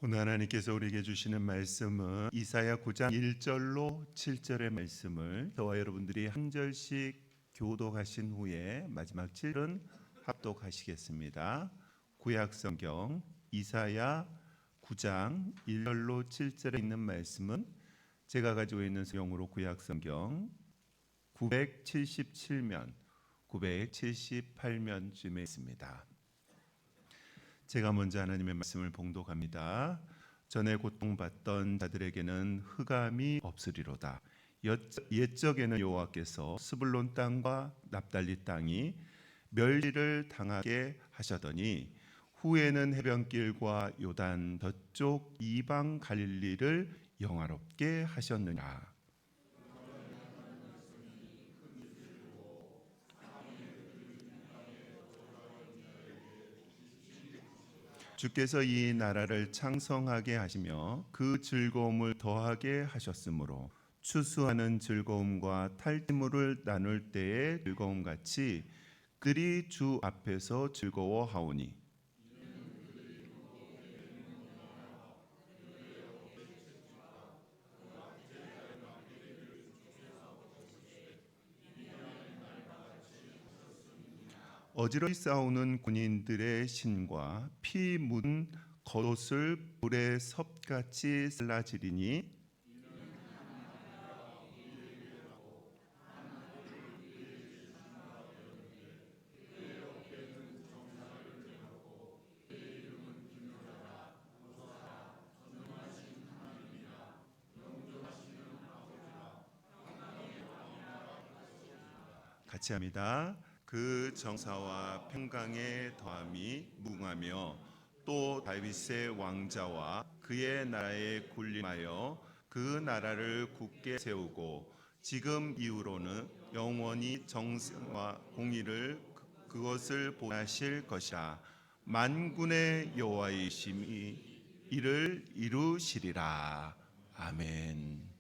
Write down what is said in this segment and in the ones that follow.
오늘 하나님께서 우리에게 주시는 말씀은 이사야 9장 1절로 7절의 말씀을 저와 여러분들이 한 절씩 교독하신 후에 마지막 7절은 합독하시겠습니다. 구약성경 이사야 9장 1절로 7절에 있는 말씀은 제가 가지고 있는 성경으로 구약성경 977면, 978면쯤에 있습니다. 제가 먼저 하나님의 말씀을 봉독합니다. 전에 고통받던 자들에게는 흑암이 없으리로다. 옛적에는 여호와께서 스불론 땅과 납달리 땅이 멸리를 당하게 하셨더니 후에는 해변길과 요단 저쪽 이방 갈릴리를 영화롭게 하셨느냐. 주께서 이 나라를 창성하게 하시며 그 즐거움을 더하게 하셨으므로 추수하는 즐거움과 탈취물을 나눌 때의 즐거움같이 그들이 주 앞에서 즐거워하오니 어지러이 싸우는 군인들의 신과 피 묻은 겉옷을 불에 섭같이 살라지리니 같이 합니다. 그 정사와 평강의 더함이 무궁하며 또 다윗의 왕자와 그의 나라에 군림하여 그 나라를 굳게 세우고 지금 이후로는 영원히 정의와 공의를 그것을 보하실 것이라. 만군의 여호와이심이 이를 이루시리라. 아멘.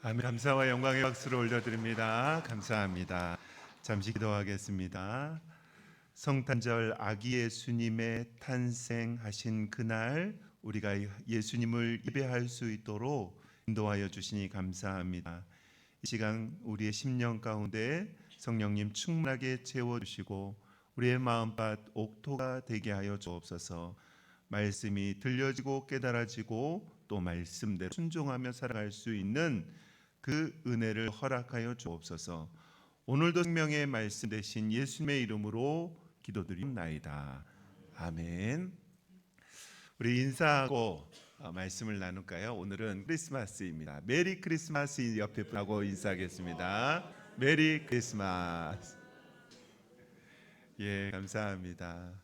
아멘. 감사와 영광의 박수를 올려드립니다. 감사합니다. 잠시 기도하겠습니다. 성탄절 아기 예수님의 탄생하신 그날 우리가 예수님을 예배할 수 있도록 인도하여 주시니 감사합니다. 이 시간 우리의 심령 가운데 성령님 충만하게 채워주시고 우리의 마음밭 옥토가 되게 하여 주옵소서. 말씀이 들려지고 깨달아지고 또 말씀대로 순종하며 살아갈 수 있는 그 은혜를 허락하여 주옵소서. 오늘도 생명의 말씀 되신 예수님의 이름으로 기도드립나이다. 아멘. 우리 인사하고 말씀을 나눌까요? 오늘은 크리스마스입니다. 메리 크리스마스 옆에 분하고 인사하겠습니다. 메리 크리스마스. 예, 감사합니다.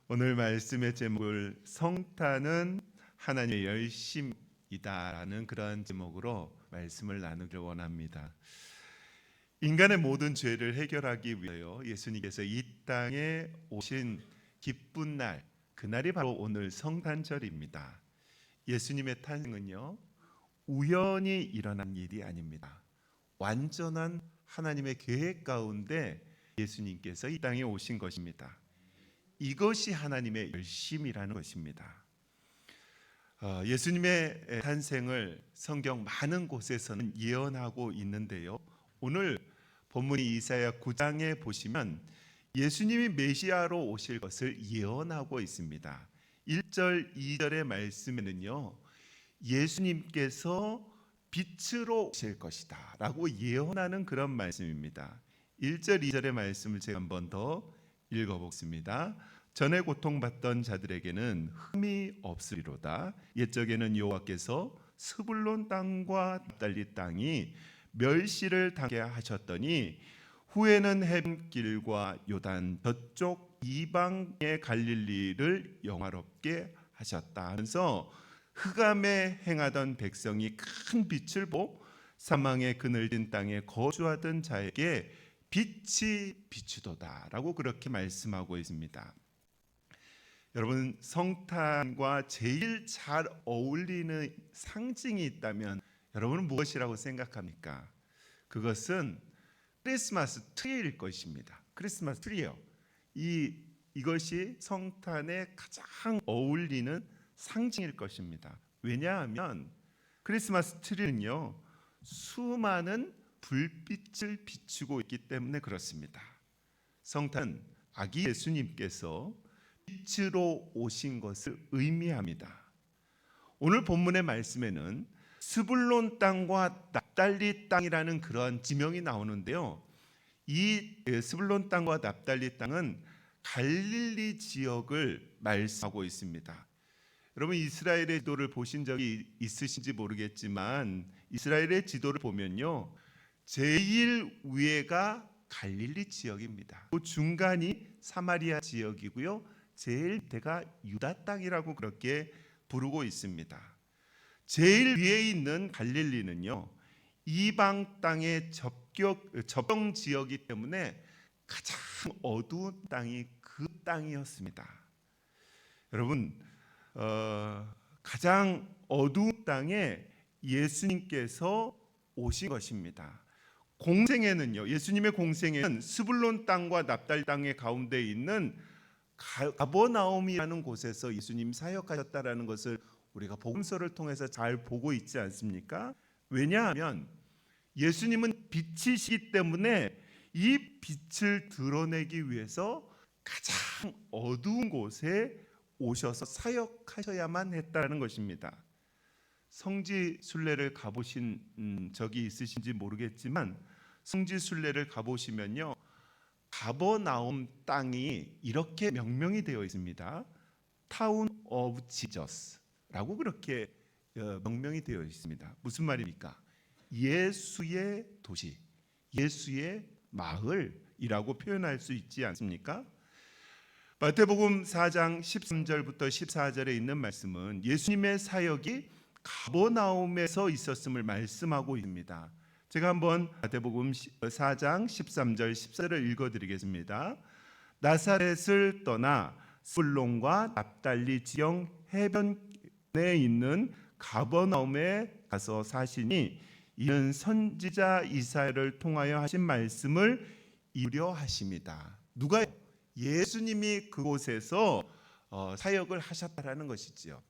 오늘 말씀의 제목을 성탄은 하나님의 열심이다라는 그런 제목으로 말씀을 나누길 원합니다. 인간의 모든 죄를 해결하기 위하여 예수님께서 이 땅에 오신 기쁜 날, 그날이 바로 오늘 성탄절입니다. 예수님의 탄생은요, 우연히 일어난 일이 아닙니다. 완전한 하나님의 계획 가운데 예수님께서 이 땅에 오신 것입니다. 이것이 하나님의 열심이라는 것입니다. 예수님의 탄생을 성경 많은 곳에서는 예언하고 있는데요. 오늘 본문이 이사야 9장에 보시면 예수님이 메시아로 오실 것을 예언하고 있습니다. 1절, 2절의 말씀에는요, 예수님께서 빛으로 오실 것이다 라고 예언하는 그런 말씀입니다. 1절, 2절의 말씀을 제가 한 번 더 읽어보겠습니다. 전에 고통받던 자들에게는 흠이 없으리로다. 옛적에는 여호와께서 스불론 땅과 납달리 땅이 멸시를 당하게 하셨더니 후에는 해변길과 요단 저쪽 이방의 갈릴리를 영화롭게 하셨다 하면서 흑암에 행하던 백성이 큰 빛을 보고 사망의 그늘진 땅에 거주하던 자에게 빛이 비추도다 라고 그렇게 말씀하고 있습니다. 여러분, 성탄과 제일 잘 어울리는 상징이 있다면 여러분은 무엇이라고 생각합니까? 그것은 크리스마스 트리일 것입니다. 크리스마스 트리요. 이것이 성탄에 가장 어울리는 상징일 것입니다. 왜냐하면 크리스마스 트리는요, 수많은 불빛을 비추고 있기 때문에 그렇습니다. 성탄은 아기 예수님께서 빛으로 오신 것을 의미합니다. 오늘 본문의 말씀에는 스불론 땅과 납달리 땅이라는 그런 지명이 나오는데요. 이 스불론 땅과 납달리 땅은 갈릴리 지역을 말씀하고 있습니다. 여러분, 이스라엘의 지도를 보신 적이 있으신지 모르겠지만 이스라엘의 지도를 보면요, 제일 위에가 갈릴리 지역입니다. 그 중간이 사마리아 지역이고요, 제일 밑에가 유다 땅이라고 그렇게 부르고 있습니다. 제일 위에 있는 갈릴리는요, 이방 땅의 접경 지역이기 때문에 가장 어두운 땅이 그 땅이었습니다. 여러분, 가장 어두운 땅에 예수님께서 오신 것입니다. 공생애는요, 예수님의 공생애는 스불론 땅과 납달리 땅의 가운데 있는 가버나움이라는 곳에서 예수님 사역하셨다라는 것을 우리가 복음서를 통해서 잘 보고 있지 않습니까? 왜냐하면 예수님은 빛이시기 때문에 이 빛을 드러내기 위해서 가장 어두운 곳에 오셔서 사역하셔야만 했다는 것입니다. 성지 순례를 가보신 적이 있으신지 모르겠지만 성지 순례를 가보시면요, 가버나움 땅이 이렇게 명명이 되어 있습니다. 타운 오브 지저스라고 그렇게 명명이 되어 있습니다. 무슨 말입니까? 예수의 도시, 예수의 마을이라고 표현할 수 있지 않습니까? 마태복음 4장 13절부터 14절에 있는 말씀은 예수님의 사역이 가버나움에서 있었음을 말씀하고 있습니다. 제가 한번 마태복음 4장 13절 14절을 읽어드리겠습니다. 나사렛을 떠나 스불론과 납달리 지형 해변에 있는 가버나움에 가서 사시니 이는 선지자 이사야를 통하여 하신 말씀을 이루려 하심이다. 누가요? 예수님이 그곳에서 사역을 하셨다라는 것이지요.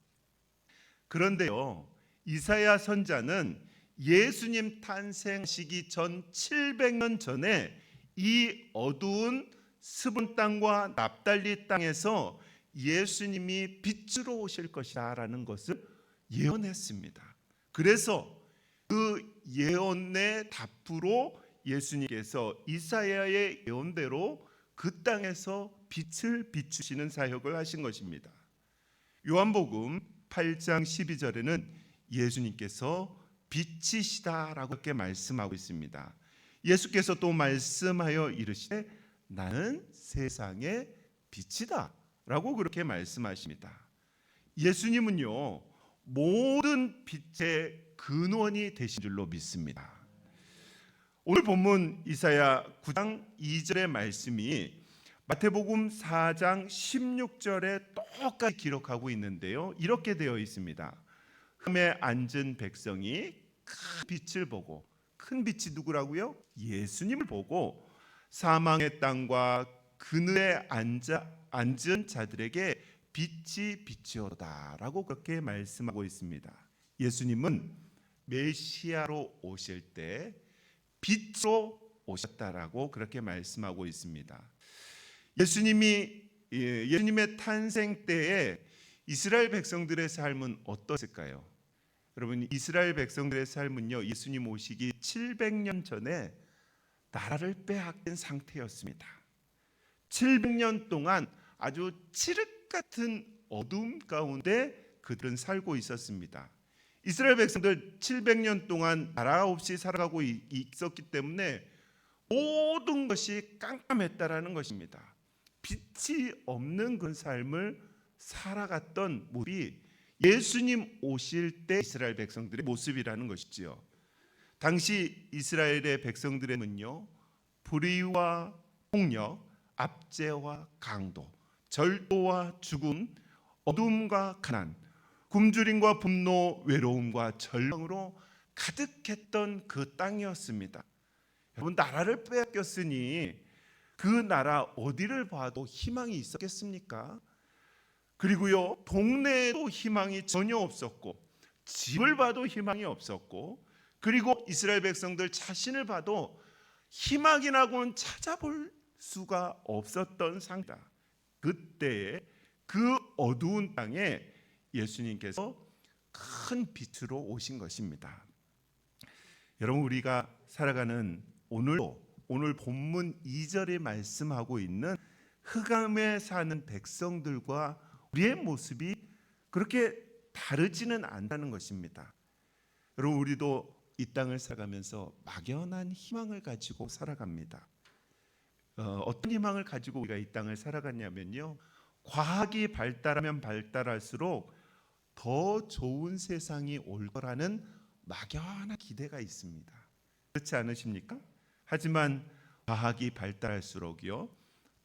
그런데요, 이사야 선자는 예수님 탄생하시기 전 700년 전에 이 어두운 스분 땅과 납달리 땅에서 예수님이 빛으로 오실 것이라는 것을 예언했습니다. 그래서 그 예언의 답으로 예수님께서 이사야의 예언대로 그 땅에서 빛을 비추시는 사역을 하신 것입니다. 요한복음 8장 12절에는 예수님께서 빛이시다라고 그렇게 말씀하고 있습니다. 예수께서 또 말씀하여 이르시되 나는 세상의 빛이다 라고 그렇게 말씀하십니다. 예수님은요, 모든 빛의 근원이 되신 줄로 믿습니다. 오늘 본문 이사야 9장 2절의 말씀이 마태복음 4장 16절에 똑같이 기록하고 있는데요, 이렇게 되어 있습니다. 흠에 앉은 백성이 큰 빛을 보고, 큰 빛이 누구라고요? 예수님을 보고 사망의 땅과 그늘에 앉은 자들에게 빛이 비치었다라고 그렇게 말씀하고 있습니다. 예수님은 메시아로 오실 때 빛으로 오셨다라고 그렇게 말씀하고 있습니다. 예수님의 탄생 때에 이스라엘 백성들의 삶은 어떠했을까요? 여러분, 이스라엘 백성들의 삶은요, 예수님 오시기 700년 전에 나라를 빼앗긴 상태였습니다. 700년 동안 아주 칠흑 같은 어둠 가운데 그들은 살고 있었습니다. 이스라엘 백성들 700년 동안 나라 없이 살아가고 있었기 때문에 모든 것이 깜깜했다라는 것입니다. 빛이 없는 그 삶을 살아갔던 모습이 예수님 오실 때 이스라엘 백성들의 모습이라는 것이지요. 당시 이스라엘의 백성들에는요, 불의와 폭력, 압제와 강도, 절도와 죽음, 어둠과 가난, 굶주림과 분노, 외로움과 절망으로 가득했던 그 땅이었습니다. 여러분, 나라를 빼앗겼으니 그 나라 어디를 봐도 희망이 있었겠습니까? 그리고요, 동네에도 희망이 전혀 없었고, 집을 봐도 희망이 없었고, 그리고 이스라엘 백성들 자신을 봐도 희망이라고는 찾아볼 수가 없었던 상황이다. 그때에 그 어두운 땅에 예수님께서 큰 빛으로 오신 것입니다. 여러분, 우리가 살아가는 오늘 본문 2절에 말씀하고 있는 흑암에 사는 백성들과 우리의 모습이 그렇게 다르지는 않다는 것입니다. 여러분, 우리도 이 땅을 살아가면서 막연한 희망을 가지고 살아갑니다. 어떤 희망을 가지고 우리가 이 땅을 살아갔냐면요, 과학이 발달하면 발달할수록 더 좋은 세상이 올 거라는 막연한 기대가 있습니다. 그렇지 않으십니까? 하지만 과학이 발달할수록요,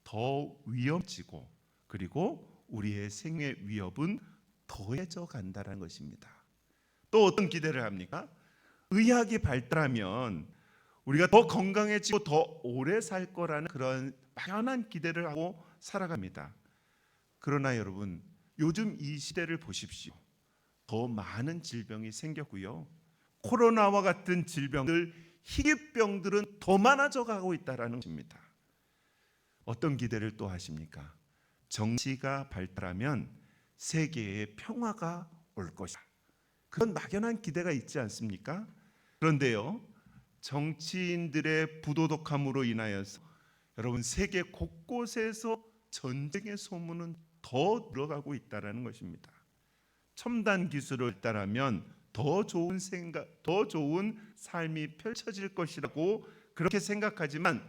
더 위험해지고, 그리고 우리의 생의 위협은 더해져 간다는 것입니다. 또 어떤 기대를 합니까? 의학이 발달하면 우리가 더 건강해지고 더 오래 살 거라는 그런 막연한 기대를 하고 살아갑니다. 그러나 여러분, 요즘 이 시대를 보십시오. 더 많은 질병이 생겼고요, 코로나와 같은 질병들, 희귀병들은 더 많아져 가고 있다는 것입니다. 어떤 기대를 또 하십니까? 정치가 발달하면 세계에 평화가 올 것이다. 그런 막연한 기대가 있지 않습니까? 그런데요, 정치인들의 부도덕함으로 인하여서 여러분, 세계 곳곳에서 전쟁의 소문은 더 늘어가고 있다는 것입니다. 첨단 기술을 발달하면 더 좋은 삶이 펼쳐질 것이라고 그렇게 생각하지만,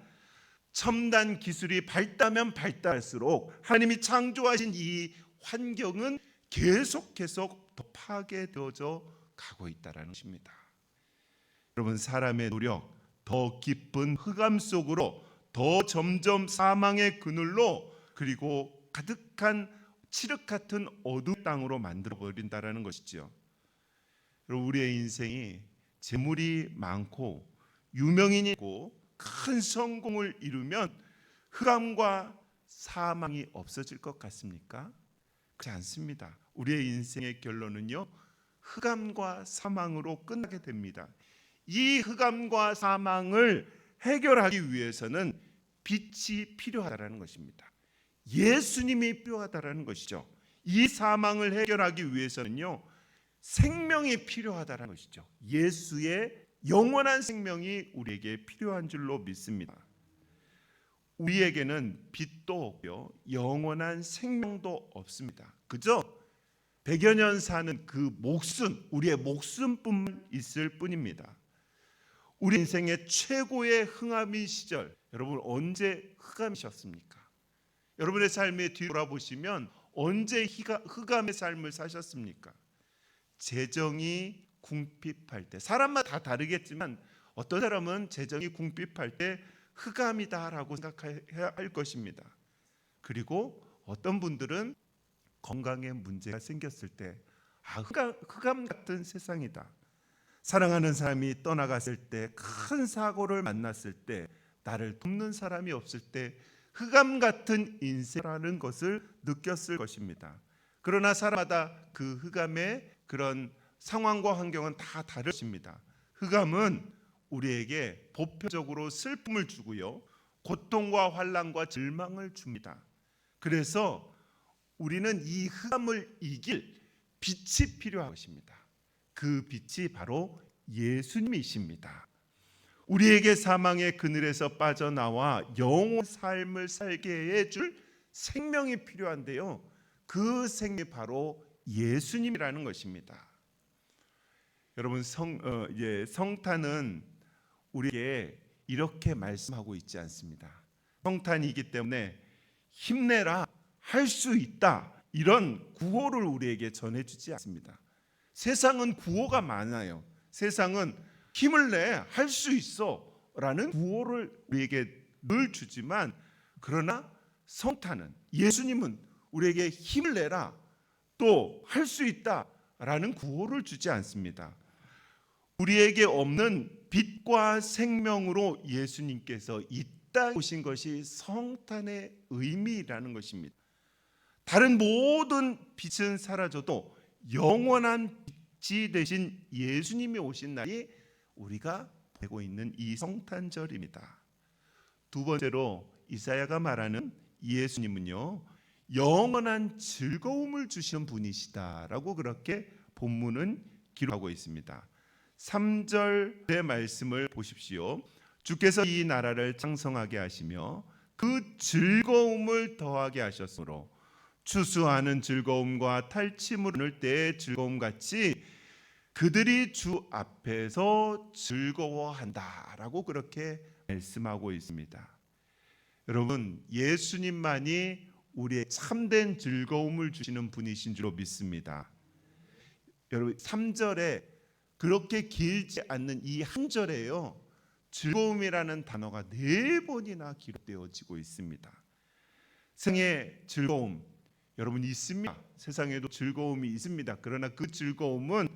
첨단 기술이 발달하면 발달할수록 하나님이 창조하신 이 환경은 계속 더 파괴되어져 가고 있다는 것입니다. 여러분, 사람의 노력, 더 깊은 흑암 속으로, 더 점점 사망의 그늘로, 그리고 가득한 칠흑 같은 어두운 땅으로 만들어 버린다라는 것이죠. 여러분, 우리의 인생이 재물이 많고 유명인이 있고 큰 성공을 이루면 흑암과 사망이 없어질 것 같습니까? 그렇지 않습니다. 우리의 인생의 결론은요, 흑암과 사망으로 끝나게 됩니다. 이 흑암과 사망을 해결하기 위해서는 빛이 필요하다는 것입니다. 예수님이 필요하다는 것이죠. 이 사망을 해결하기 위해서는요, 생명이 필요하다는 것이죠. 예수의 영원한 생명이 우리에게 필요한 줄로 믿습니다. 우리에게는 빛도 없고요, 영원한 생명도 없습니다. 그저 100여 년 사는 그 목숨, 우리의 목숨뿐만 있을 뿐입니다. 우리 인생의 최고의 흥함의 시절, 여러분 언제 흑암이셨습니까? 여러분의 삶에 뒤돌아보시면 언제 흑암의 삶을 사셨습니까? 재정이 궁핍할 때, 사람마다 다 다르겠지만 어떤 사람은 재정이 궁핍할 때 흑암이다라고 생각해야 할 것입니다. 그리고 어떤 분들은 건강에 문제가 생겼을 때 흑암 같은 세상이다. 사랑하는 사람이 떠나갔을 때, 큰 사고를 만났을 때, 나를 돕는 사람이 없을 때 흑암 같은 인생이라는 것을 느꼈을 것입니다. 그러나 사람마다 그 흑암의 그런 상황과 환경은 다 다를 것입니다. 흑암은 우리에게 보편적으로 슬픔을 주고요, 고통과 환난과 절망을 줍니다. 그래서 우리는 이 흑암을 이길 빛이 필요한 것입니다. 그 빛이 바로 예수님이십니다. 우리에게 사망의 그늘에서 빠져나와 영원한 삶을 살게 해줄 생명이 필요한데요, 그 생명이 바로 예수님이라는 것입니다. 여러분, 성탄은 우리에게 이렇게 말씀하고 있지 않습니다. 성탄이기 때문에 힘내라, 할 수 있다, 이런 구호를 우리에게 전해주지 않습니다. 세상은 구호가 많아요. 세상은 힘을 내, 할 수 있어 라는 구호를 우리에게 늘 주지만, 그러나 성탄은, 예수님은 우리에게 힘을 내라, 또 할 수 있다 라는 구호를 주지 않습니다. 우리에게 없는 빛과 생명으로 예수님께서 이 땅에 오신 것이 성탄의 의미라는 것입니다. 다른 모든 빛은 사라져도 영원한 빛이 되신 예수님이 오신 날이 우리가 보내고 있는 이 성탄절입니다. 두 번째로 이사야가 말하는 예수님은요, 영원한 즐거움을 주시는 분이시다라고 그렇게 본문은 기록하고 있습니다. 3절의 말씀을 보십시오. 주께서 이 나라를 창성하게 하시며 그 즐거움을 더하게 하셨으므로 추수하는 즐거움과 탈취물 얻을 때의 즐거움 같이 그들이 주 앞에서 즐거워한다라고 그렇게 말씀하고 있습니다. 여러분, 예수님만이 우리의 참된 즐거움을 주시는 분이신 줄로 믿습니다. 여러분, 3절에 그렇게 길지 않는 이 한 절에요, 즐거움이라는 단어가 4번이나 기록되어지고 있습니다. 세상의 즐거움, 여러분 있습니다. 세상에도 즐거움이 있습니다. 그러나 그 즐거움은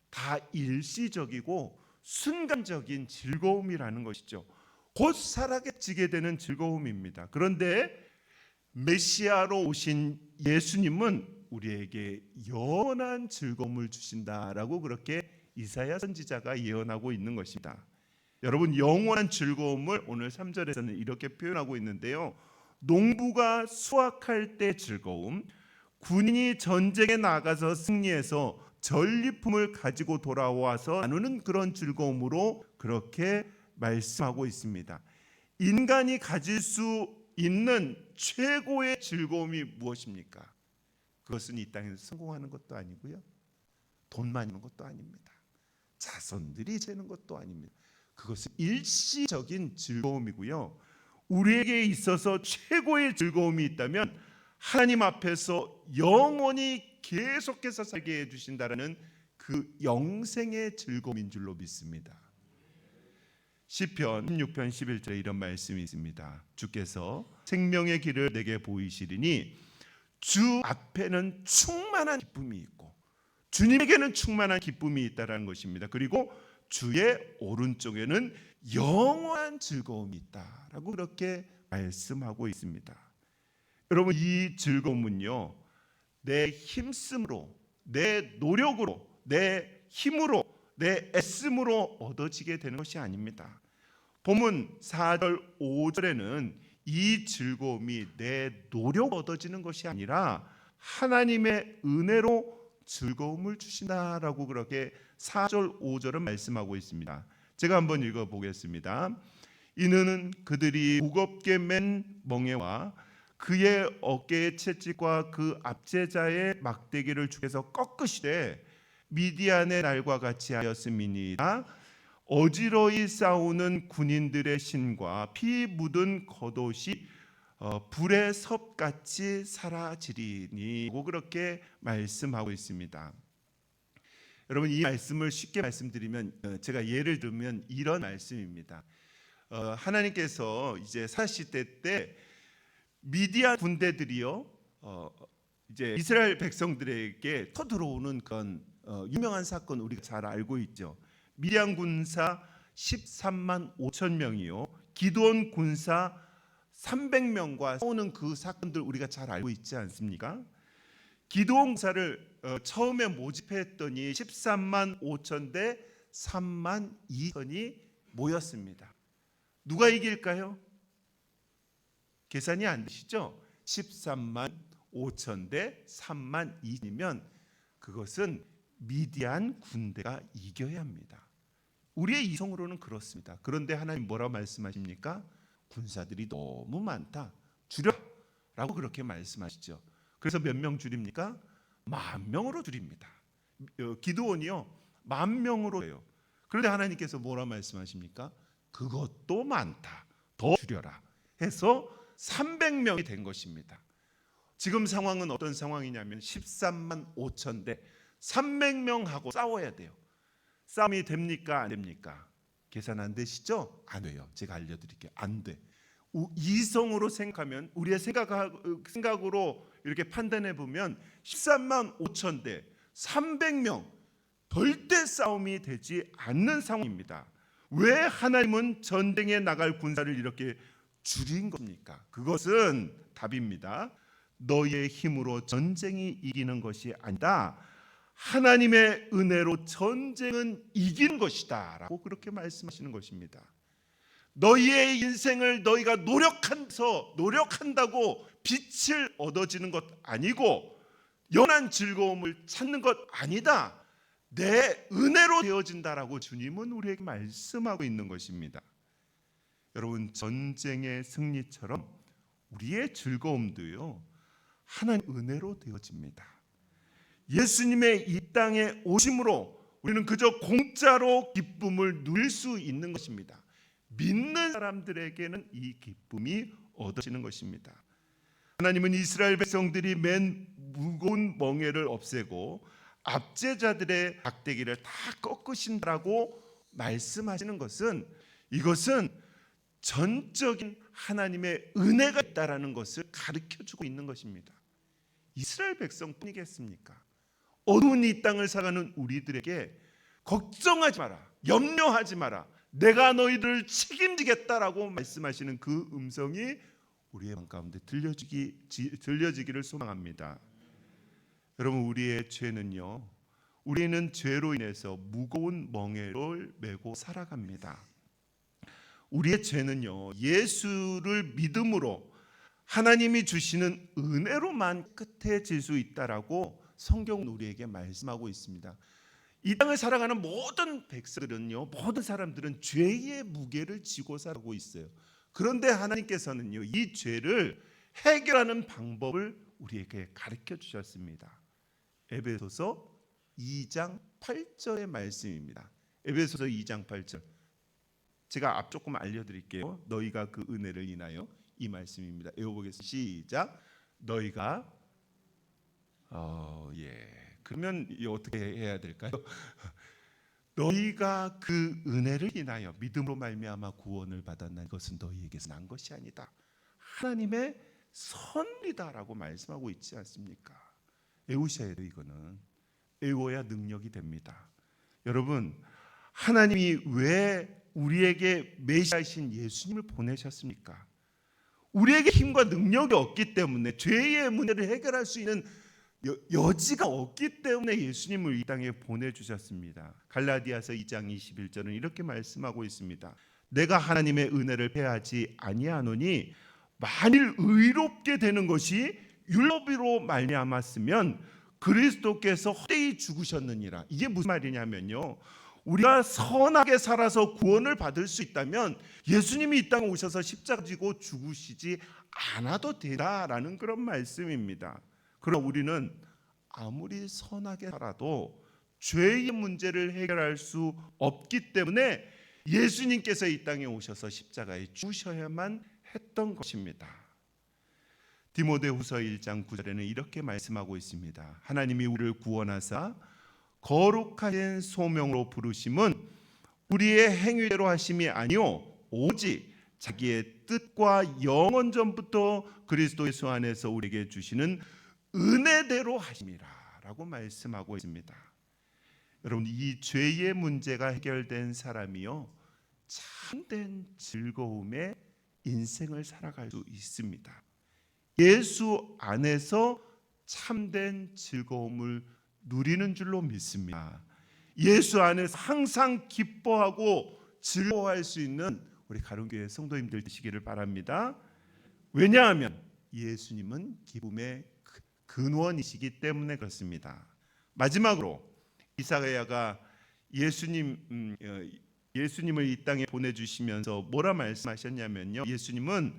다 일시적이고 순간적인 즐거움이라는 것이죠. 곧 사라지게 되는 즐거움입니다. 그런데 메시아로 오신 예수님은 우리에게 영원한 즐거움을 주신다라고 그렇게 이사야 선지자가 예언하고 있는 것입니다. 여러분, 영원한 즐거움을 오늘 3절에서는 이렇게 표현하고 있는데요, 농부가 수확할 때 즐거움, 군인이 전쟁에 나가서 승리해서 전리품을 가지고 돌아와서 나누는 그런 즐거움으로 그렇게 말씀하고 있습니다. 인간이 가질 수 있는 최고의 즐거움이 무엇입니까? 그것은 이 땅에서 성공하는 것도 아니고요, 돈 많이 버는 것도 아닙니다. 자손들이 되는 것도 아닙니다. 그것은 일시적인 즐거움이고요, 우리에게 있어서 최고의 즐거움이 있다면 하나님 앞에서 영원히 계속해서 살게 해주신다라는 그 영생의 즐거움인 줄로 믿습니다. 시편 16편 11절에 이런 말씀이 있습니다. 주께서 생명의 길을 내게 보이시리니 주 앞에는 충만한 기쁨이 있고, 주님에게는 충만한 기쁨이 있다라는 것입니다. 그리고 주의 오른쪽에는 영원한 즐거움이 있다라고 그렇게 말씀하고 있습니다. 여러분, 이 즐거움은요, 내 힘쓰므로, 내 노력으로, 내 힘으로, 내 애씀으로 얻어지게 되는 것이 아닙니다. 본문 4절 5절에는 이 즐거움이 내 노력으로 얻어지는 것이 아니라 하나님의 은혜로 즐거움을 주신다라고 그렇게 4절 5절은 말씀하고 있습니다. 제가 한번 읽어보겠습니다. 이는 그들이 무겁게 맨 멍에와 그의 어깨의 채찍과 그 압제자의 막대기를 주께서 꺾으시되 미디안의 날과 같이 하였음이니라. 어지러이 싸우는 군인들의 신과 피 묻은 겉옷이 불의 섭같이 사라지리니 고 그렇게 말씀하고 있습니다. 여러분, 이 말씀을 쉽게 말씀드리면 제가 예를 들면 이런 말씀입니다. 하나님께서 이제 사시대 때 미디안 군대들이요, 이제 이스라엘 백성들에게 터들어오는 그런 유명한 사건 우리가 잘 알고 있죠. 미디안 군사 13만 5천 명이요, 기드온 군사 300명과 싸우는 그 사건들 우리가 잘 알고 있지 않습니까? 기드온 군사를 처음에 모집했더니 13만 5천 대 3만 2천이 모였습니다. 누가 이길까요? 계산이 안 되시죠? 13만 5천 대 3만 2천이면 그것은 미디안 군대가 이겨야 합니다. 우리의 이성으로는 그렇습니다. 그런데 하나님 뭐라고 말씀하십니까? 군사들이 너무 많다, 줄여라고 그렇게 말씀하시죠. 그래서 몇 명 줄입니까? 10,000명으로 줄입니다. 기드온이요 10,000명으로 해요. 그런데 하나님께서 뭐라고 말씀하십니까? 그것도 많다, 더 줄여라 해서 300명이 된 것입니다. 지금 상황은 어떤 상황이냐면 13만 5천 대 300명하고 싸워야 돼요. 싸움이 됩니까? 안 됩니까? 계산 안 되시죠? 안 돼요. 제가 알려드릴게요. 안 돼. 이성으로 생각하면, 우리의 생각으로 이렇게 판단해 보면 13만 5천 대 300명 절대 싸움이 되지 않는 상황입니다. 왜 하나님은 전쟁에 나갈 군사를 이렇게 줄인 겁니까? 그것은 답입니다. 너희의 힘으로 전쟁이 이기는 것이 아니다, 하나님의 은혜로 전쟁은 이기는 것이다 라고 그렇게 말씀하시는 것입니다. 너희의 인생을 너희가 노력한다고 빛을 얻어지는 것 아니고 영원한 즐거움을 찾는 것 아니다, 내 은혜로 되어진다라고 주님은 우리에게 말씀하고 있는 것입니다. 여러분, 전쟁의 승리처럼 우리의 즐거움도요, 하나님의 은혜로 되어집니다. 예수님의 이 땅에 오심으로 우리는 그저 공짜로 기쁨을 누릴 수 있는 것입니다. 믿는 사람들에게는 이 기쁨이 얻어지는 것입니다. 하나님은 이스라엘 백성들이 맨 무거운 멍에를 없애고 압제자들의 막대기를 다 꺾으신다라고 말씀하시는 것은, 이것은 전적인 하나님의 은혜가 있다라는 것을 가르쳐주고 있는 것입니다. 이스라엘 백성뿐이겠습니까? 어두운 이 땅을 살아가는 우리들에게 걱정하지 마라, 염려하지 마라, 내가 너희들을 책임지겠다라고 말씀하시는 그 음성이 우리의 마음 가운데 들려지기를 소망합니다. 여러분, 우리의 죄는요, 우리는 죄로 인해서 무거운 멍에를 메고 살아갑니다. 우리의 죄는요, 예수를 믿음으로 하나님이 주시는 은혜로만 끝해질 수 있다라고 성경은 우리에게 말씀하고 있습니다. 이 땅을 살아가는 모든 백성들은요, 모든 사람들은 죄의 무게를 지고 살고 있어요. 그런데 하나님께서는요, 이 죄를 해결하는 방법을 우리에게 가르쳐 주셨습니다. 에베소서 2장 8절의 말씀입니다. 에베소서 2장 8절. 제가 앞 조금 알려드릴게요. 너희가 그 은혜를 인하여, 이 말씀입니다. 외워보겠습니다. 시작. 너희가 그러면 어떻게 해야 될까요? 너희가 그 은혜를 인하여 믿음으로 말미암아 구원을 받았나, 이것은 너희에게서 난 것이 아니다, 하나님의 선이다라고 말씀하고 있지 않습니까? 외우셔야 돼요. 이거는 외워야 능력이 됩니다. 여러분, 하나님이 왜 우리에게 메시아이신 예수님을 보내셨습니까? 우리에게 힘과 능력이 없기 때문에 죄의 문제를 해결할 수 있는 여지가 없기 때문에 예수님을 이 땅에 보내주셨습니다. 갈라디아서 2장 21절은 이렇게 말씀하고 있습니다. 내가 하나님의 은혜를 패하지 아니하노니 만일 의롭게 되는 것이 율법으로 말미암았으면 그리스도께서 헛되이 죽으셨느니라. 이게 무슨 말이냐면요, 우리가 선하게 살아서 구원을 받을 수 있다면 예수님이 이 땅에 오셔서 십자가 지고 죽으시지 않아도 되다라는 그런 말씀입니다. 그러나 우리는 아무리 선하게 살아도 죄의 문제를 해결할 수 없기 때문에 예수님께서 이 땅에 오셔서 십자가에 죽으셔야만 했던 것입니다. 디모데후서 1장 9절에는 이렇게 말씀하고 있습니다. 하나님이 우리를 구원하사 거룩하신 소명으로 부르심은 우리의 행위대로 하심이 아니요 오직 자기의 뜻과 영원 전부터 그리스도 예수 안에서 우리에게 주시는 은혜대로 하심이라 라고 말씀하고 있습니다. 여러분, 이 죄의 문제가 해결된 사람이요 참된 즐거움의 인생을 살아갈 수 있습니다. 예수 안에서 참된 즐거움을 누리는 줄로 믿습니다. 예수 안에서 항상 기뻐하고 즐거워할 수 있는 우리 가론교회 성도님들 되시기를 바랍니다. 왜냐하면 예수님은 기쁨의 근원이시기 때문에 그렇습니다. 마지막으로 이사야가 예수님을 이 땅에 보내주시면서 뭐라 말씀하셨냐면요, 예수님은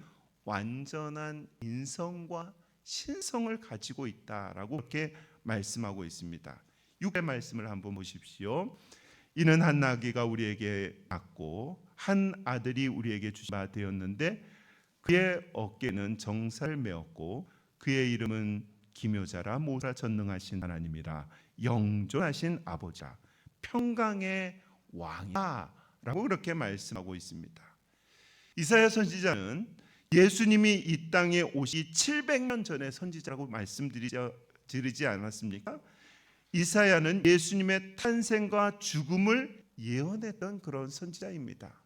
완전한 인성과 신성을 가지고 있다라고 그렇게 말씀하고 있습니다. 6의 말씀을 한번 보십시오. 이는 한 나귀가 우리에게 낳고 한 아들이 우리에게 주신 바 되었는데 그의 어깨는 정사를 메었고 그의 이름은 기묘자라 모사 전능하신 하나님이라 영존하신 아버지라 평강의 왕이라고 그렇게 말씀하고 있습니다. 이사야 선지자는 예수님이 이 땅에 오시 700년 전에 선지자라고 말씀드리지 않았습니까? 이사야는 예수님의 탄생과 죽음을 예언했던 그런 선지자입니다.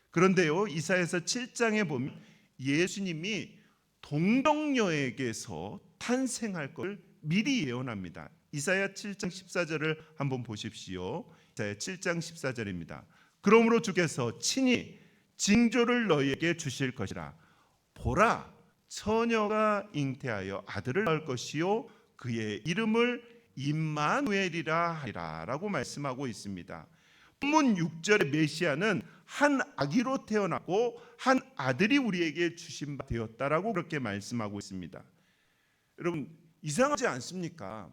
그런데요, 이사야서 7장에 보면 예수님이 동정녀에게서 탄생할 것을 미리 예언합니다. 이사야 7장 14절을 한번 보십시오. 이사야 7장 14절입니다. 그러므로 주께서 친히 징조를 너희에게 주실 것이라. 보라, 처녀가 잉태하여 아들을 낳을 것이요 그의 이름을 임마누엘이라 하리라 라고 말씀하고 있습니다. 본문 6절의 메시아는 한 아기로 태어났고 한 아들이 우리에게 주신 바 되었다라고 그렇게 말씀하고 있습니다. 여러분, 이상하지 않습니까?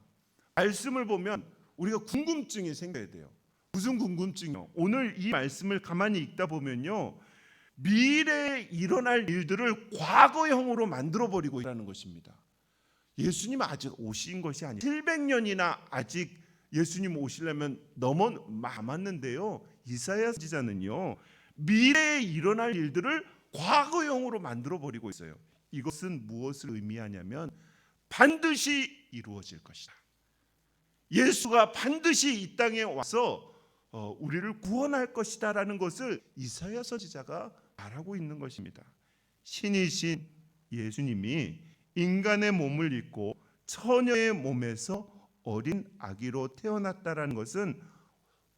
말씀을 보면 우리가 궁금증이 생겨야 돼요. 무슨 궁금증이요? 오늘 이 말씀을 가만히 읽다 보면요, 미래에 일어날 일들을 과거형으로 만들어버리고 있다는 것입니다. 예수님 아직 오신 것이 아니에요. 700년이나 아직 예수님 오시려면 너무 남았는데요, 이사야 선지자는요 미래에 일어날 일들을 과거형으로 만들어버리고 있어요. 이것은 무엇을 의미하냐면 반드시 이루어질 것이다. 예수가 반드시 이 땅에 와서 우리를 구원할 것이다 라는 것을 이사야 선지자가 말하고 있는 것입니다. 신이신 예수님이 인간의 몸을 입고 처녀의 몸에서 어린 아기로 태어났다라는 것은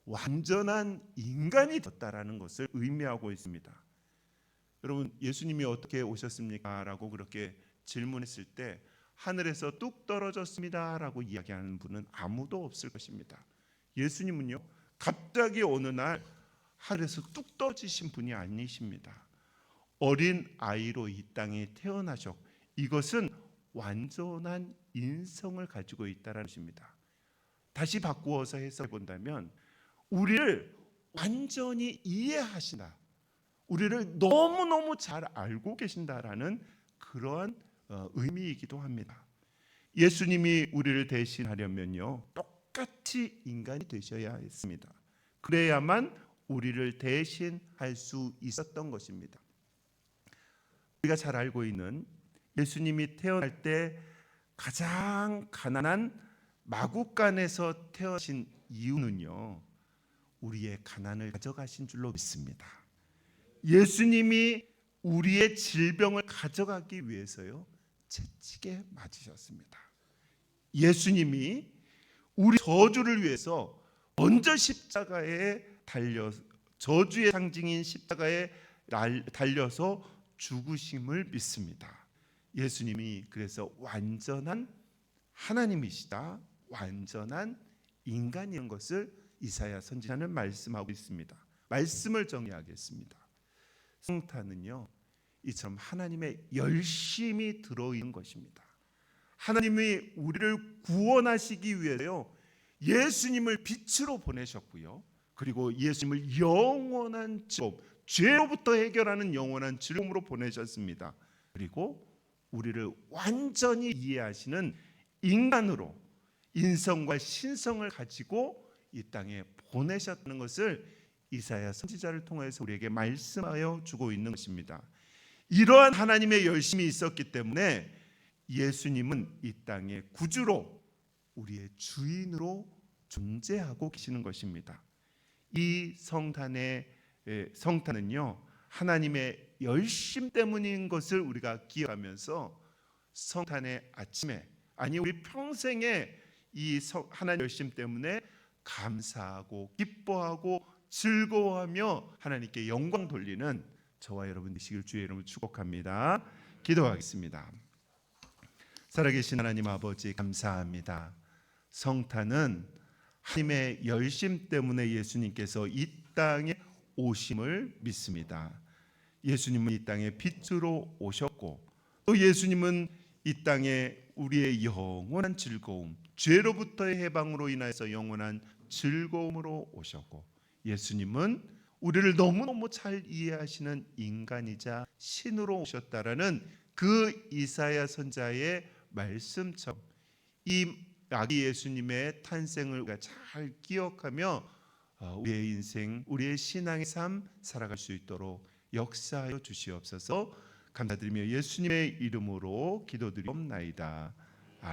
완전한 인간이 되었다라는 것을 의미하고 있습니다. 여러분, 예수님이 어떻게 오셨습니까? 라고 그렇게 질문했을 때 하늘에서 뚝 떨어졌습니다 라고 이야기하는 분은 아무도 없을 것입니다. 예수님은요 갑자기 어느 날 하늘에서 뚝 떨어지신 분이 아니십니다. 어린 아이로 이 땅에 태어나셨고 이것은 완전한 인성을 가지고 있다는 것입니다. 다시 바꾸어서 해석해 본다면 우리를 완전히 이해하신다, 우리를 너무너무 잘 알고 계신다라는 그러한 의미이기도 합니다. 예수님이 우리를 대신하려면요 똑같이 인간이 되셔야 했습니다. 그래야만 우리를 대신할 수 있었던 것입니다. 우리가 잘 알고 있는 예수님이 태어날 때 가장 가난한 마구간에서 태어나신 이유는요 우리의 가난을 가져가신 줄로 믿습니다. 예수님이 우리의 질병을 가져가기 위해서요 채찍에 맞으셨습니다. 예수님이 우리 저주를 위해서 먼저 십자가에 달려서 저주의 상징인 십자가에 달려서 죽으심을 믿습니다. 예수님이 그래서 완전한 하나님이시다, 완전한 인간인 것을 이사야 선지자는 말씀하고 있습니다. 말씀을 정리하겠습니다. 성탄은요 이처럼 하나님의 열심이 들어있는 것입니다. 하나님이 우리를 구원하시기 위해서요 예수님을 빛으로 보내셨고요, 그리고 예수님을 영원한 즐거움, 죄로부터 해결하는 영원한 즐거움으로 보내셨습니다. 그리고 우리를 완전히 이해하시는 인간으로 인성과 신성을 가지고 이 땅에 보내셨다는 것을 이사야 선지자를 통해서 우리에게 말씀하여 주고 있는 것입니다. 이러한 하나님의 열심이 있었기 때문에 예수님은 이 땅의 구주로 우리의 주인으로 존재하고 계시는 것입니다. 이 성탄은요 하나님의 열심 때문인 것을 우리가 기억하면서 성탄의 아침에, 아니 우리 평생에 이 하나님의 열심 때문에 감사하고 기뻐하고 즐거워하며 하나님께 영광 돌리는 저와 여러분 되시길 주의 이름으로 축복합니다. 기도하겠습니다. 살아계신 하나님 아버지 감사합니다. 성탄은 하나님의 열심 때문에 예수님께서 이 땅에 오심을 믿습니다. 예수님은 이 땅에 빛으로 오셨고 또 예수님은 이 땅에 우리의 영원한 즐거움, 죄로부터의 해방으로 인하여서 영원한 즐거움으로 오셨고, 예수님은 우리를 너무너무 잘 이해하시는 인간이자 신으로 오셨다라는 그 이사야 선지자의 말씀처럼 이 아기 예수님의 탄생을 우리가 잘 기억하며 우리의 인생, 우리의 신앙의 삶 살아갈 수 있도록 역사하여 주시옵소서. 감사드리며 예수님의 이름으로 기도드리옵나이다.